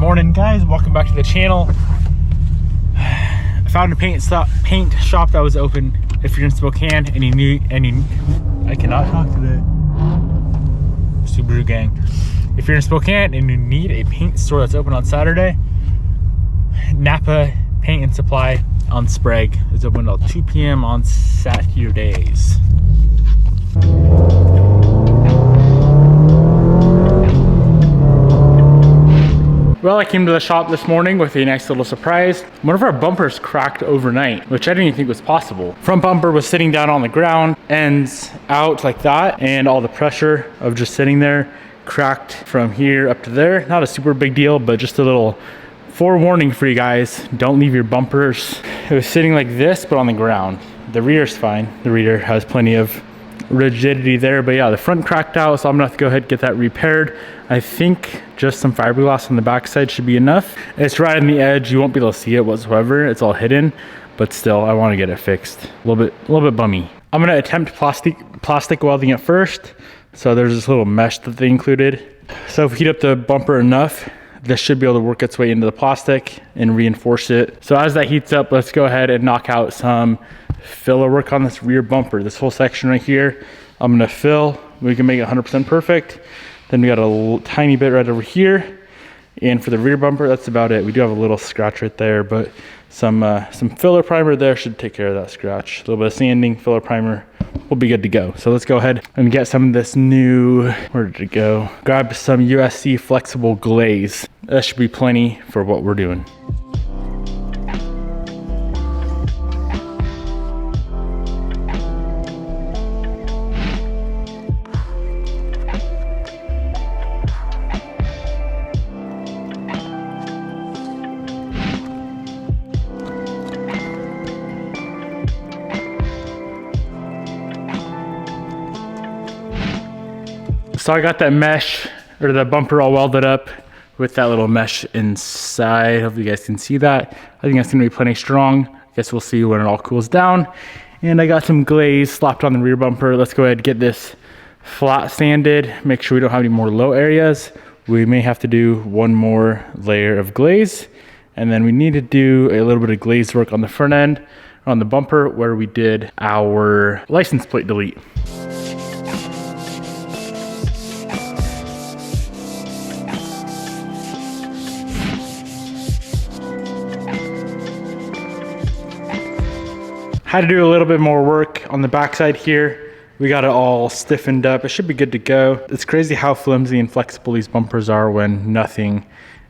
Morning guys, welcome back to the channel. I found a paint shop that was open if you're in Spokane and you need I cannot talk today. Subaru gang. If you're in Spokane and you need a paint store that's open on Saturday, Napa Paint and Supply on Sprague is open until 2 p.m. on Saturdays. Well, I came to the shop this morning with a nice little surprise. One of our bumpers cracked overnight, which I didn't even think was possible. Front bumper was sitting down on the ground, ends out like that, and all the pressure of just sitting there cracked from here up to there. Not a super big deal, but just a little forewarning for you guys. Don't leave your bumpers. It was sitting like this, but on the ground. The rear's fine. The rear has plenty of rigidity there, but yeah, the front cracked out, so I'm gonna have to go ahead and get that repaired. I think just some fiberglass on the backside should be enough. It's right on the edge. You won't be able to see it whatsoever. It's all hidden, but still, I want to get it fixed. A little bit bummy. I'm gonna attempt plastic welding it first. So there's this little mesh that they included. So if we heat up the bumper enough, this should be able to work its way into the plastic and reinforce it. So as that heats up, let's go ahead and knock out some filler work on this rear bumper. This whole section right here, I'm gonna fill. We can make it 100% perfect. Then we got a tiny bit right over here. And for the rear bumper, that's about it. We do have a little scratch right there, but some filler primer there should take care of that scratch. A little bit of sanding, filler primer, we'll be good to go. So let's go ahead and get some of this new, where did it go? Grab some USC flexible glaze. That should be plenty for what we're doing. So I got that mesh, or the bumper all welded up with that little mesh inside. Hopefully you guys can see that. I think that's gonna be plenty strong. I guess we'll see when it all cools down. And I got some glaze slapped on the rear bumper. Let's go ahead and get this flat sanded. Make sure we don't have any more low areas. We may have to do one more layer of glaze. And then we need to do a little bit of glaze work on the front end, on the bumper where we did our license plate delete. Had to do a little bit more work on the backside here. We got it all stiffened up. It should be good to go. It's crazy how flimsy and flexible these bumpers are when nothing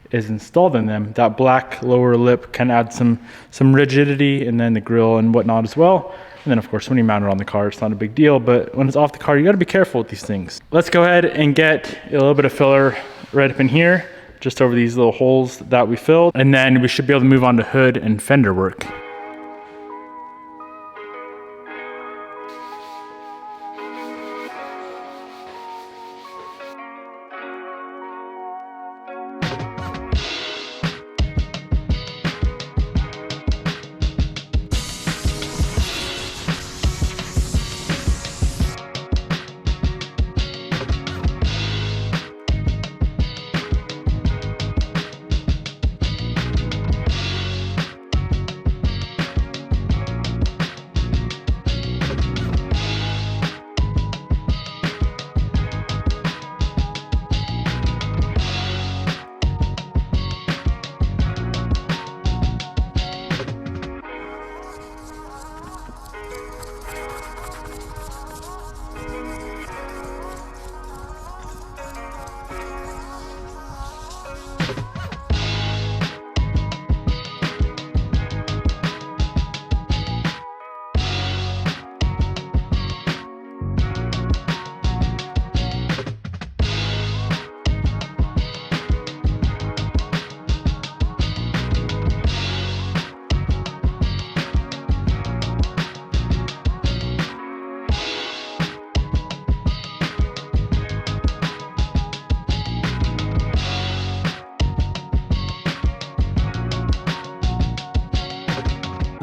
is installed in them. That black lower lip can add some rigidity, and then the grille and whatnot as well. And then of course, when you mount it on the car, it's not a big deal, but when it's off the car, you gotta be careful with these things. Let's go ahead and get a little bit of filler right up in here, just over these little holes that we filled. And then we should be able to move on to hood and fender work.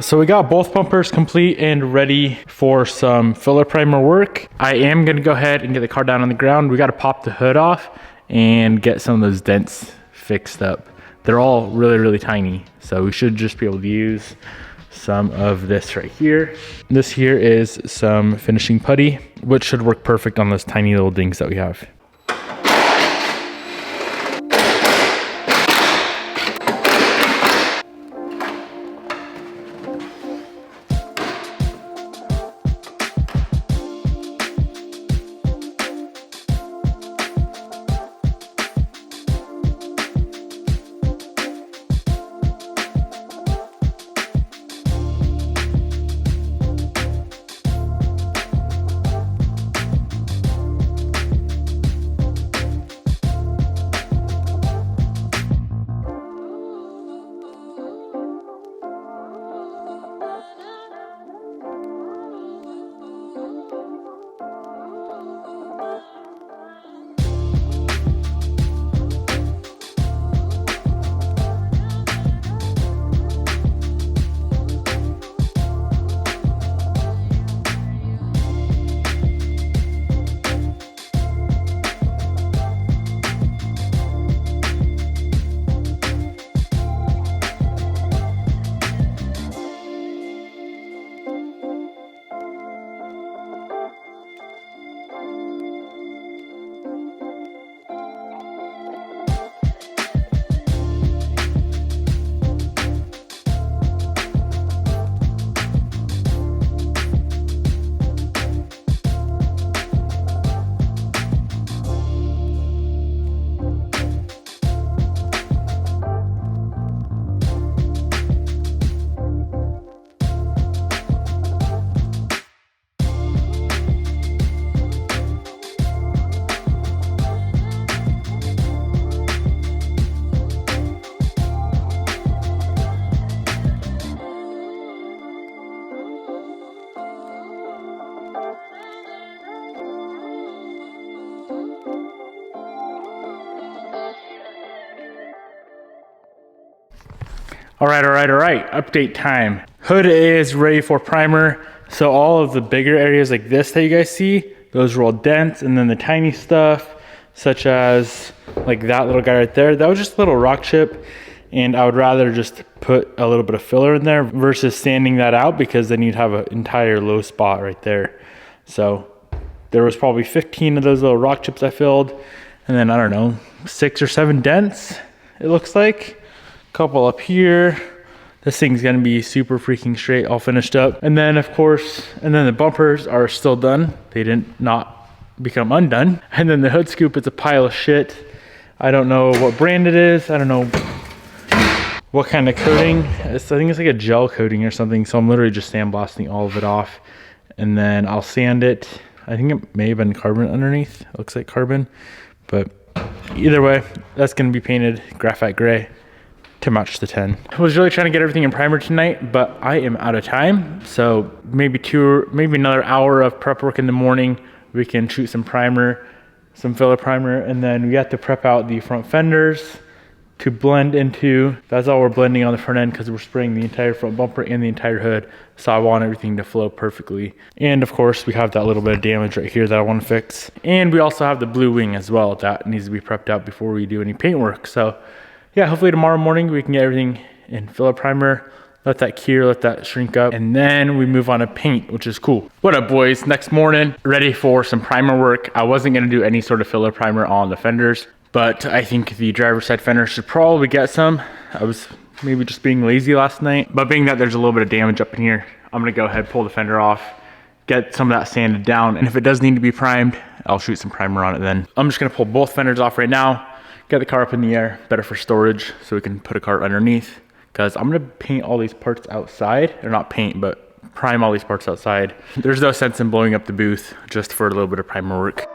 So we got both bumpers complete and ready for some filler primer work. I am gonna go ahead and get the car down on the ground. We gotta pop the hood off and get some of those dents fixed up. they're all really, really tiny. So we should just be able to use some of this right here. This here is some finishing putty, which should work perfect on those tiny little dings that we have. All right, update time. Hood is ready for primer. So all of the bigger areas like this that you guys see, those were all dents, and then the tiny stuff, such as like that little guy right there, that was just a little rock chip, and I would rather just put a little bit of filler in there versus sanding that out, because then you'd have an entire low spot right there. So there was probably 15 of those little rock chips I filled, and then I don't know, 6 or 7 dents, it looks like. Couple up here. This thing's gonna be super freaking straight, all finished up. And then of course, the bumpers are still done. They didn't not become undone. And then the hood scoop, it's a pile of shit. I don't know what brand it is. I don't know what kind of coating. I think it's like a gel coating or something. So I'm literally just sandblasting all of it off. And then I'll sand it. I think it may have been carbon underneath. It looks like carbon. But either way, that's gonna be painted graphite gray to match the 10. I was really trying to get everything in primer tonight, but I am out of time. So maybe another hour of prep work in the morning. We can shoot some primer, some filler primer, and then we have to prep out the front fenders to blend into. That's all we're blending on the front end, because we're spraying the entire front bumper and the entire hood. So I want everything to flow perfectly. And of course, we have that little bit of damage right here that I want to fix. And we also have the blue wing as well. That needs to be prepped out before we do any paint work. So yeah, hopefully tomorrow morning we can get everything in filler primer, let that cure, let that shrink up, and then we move on to paint, which is cool. What up, boys? Next morning, ready for some primer work. I wasn't gonna do any sort of filler primer on the fenders, but I think the driver's side fender should probably get some. I was maybe just being lazy last night, but being that there's a little bit of damage up in here, I'm gonna go ahead, pull the fender off, get some of that sanded down, and if it does need to be primed, I'll shoot some primer on it then. I'm just gonna pull both fenders off right now, get the car up in the air, better for storage, so we can put a cart underneath, because I'm gonna paint all these parts outside, or not paint, but prime all these parts outside. There's no sense in blowing up the booth just for a little bit of primer work.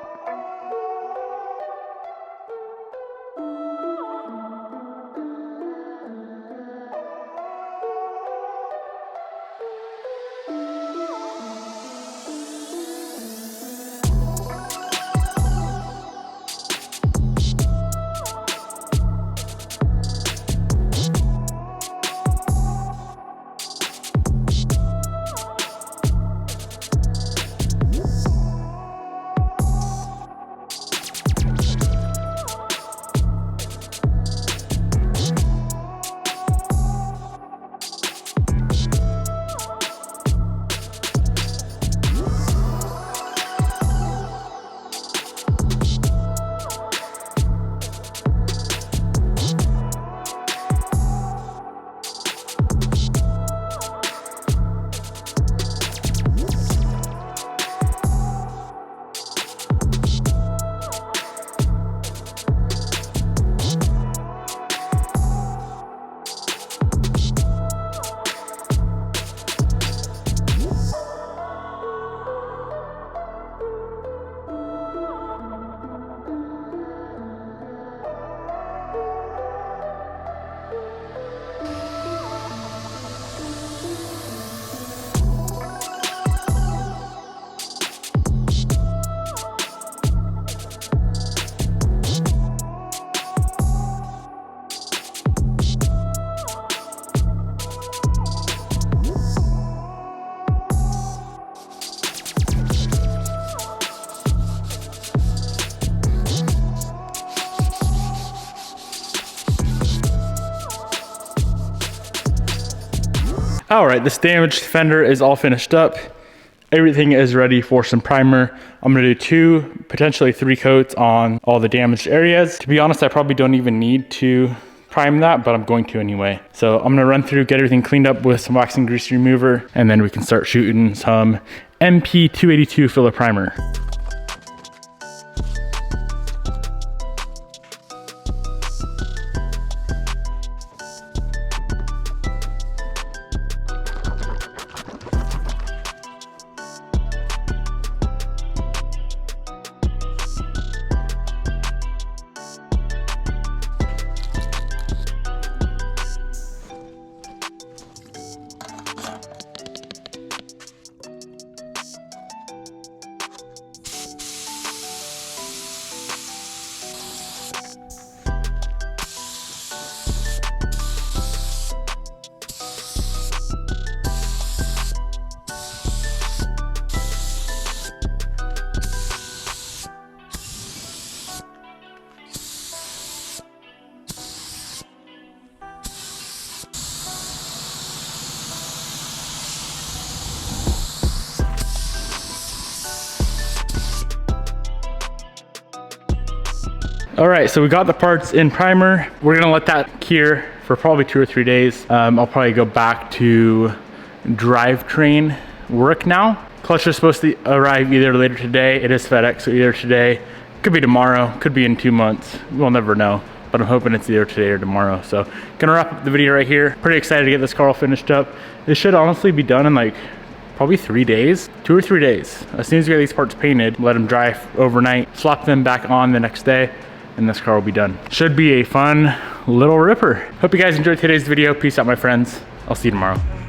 All right, this damaged fender is all finished up. Everything is ready for some primer. I'm gonna do 2, potentially 3 coats on all the damaged areas. To be honest, I probably don't even need to prime that, but I'm going to anyway. So I'm gonna run through, get everything cleaned up with some wax and grease remover, and then we can start shooting some MP282 filler primer. All right, so we got the parts in primer. We're gonna let that cure for probably 2 or 3 days. I'll probably go back to drivetrain work now. Clutch is supposed to arrive either later today. It is FedEx, so either today, could be tomorrow, could be in 2 months. We'll never know, but I'm hoping it's either today or tomorrow. So gonna wrap up the video right here. Pretty excited to get this car all finished up. This should honestly be done in like probably 3 days, 2 or 3 days. As soon as we get these parts painted, let them dry overnight, slap them back on the next day, and this car will be done. Should be a fun little ripper. Hope you guys enjoyed today's video. Peace out, my friends. I'll see you tomorrow.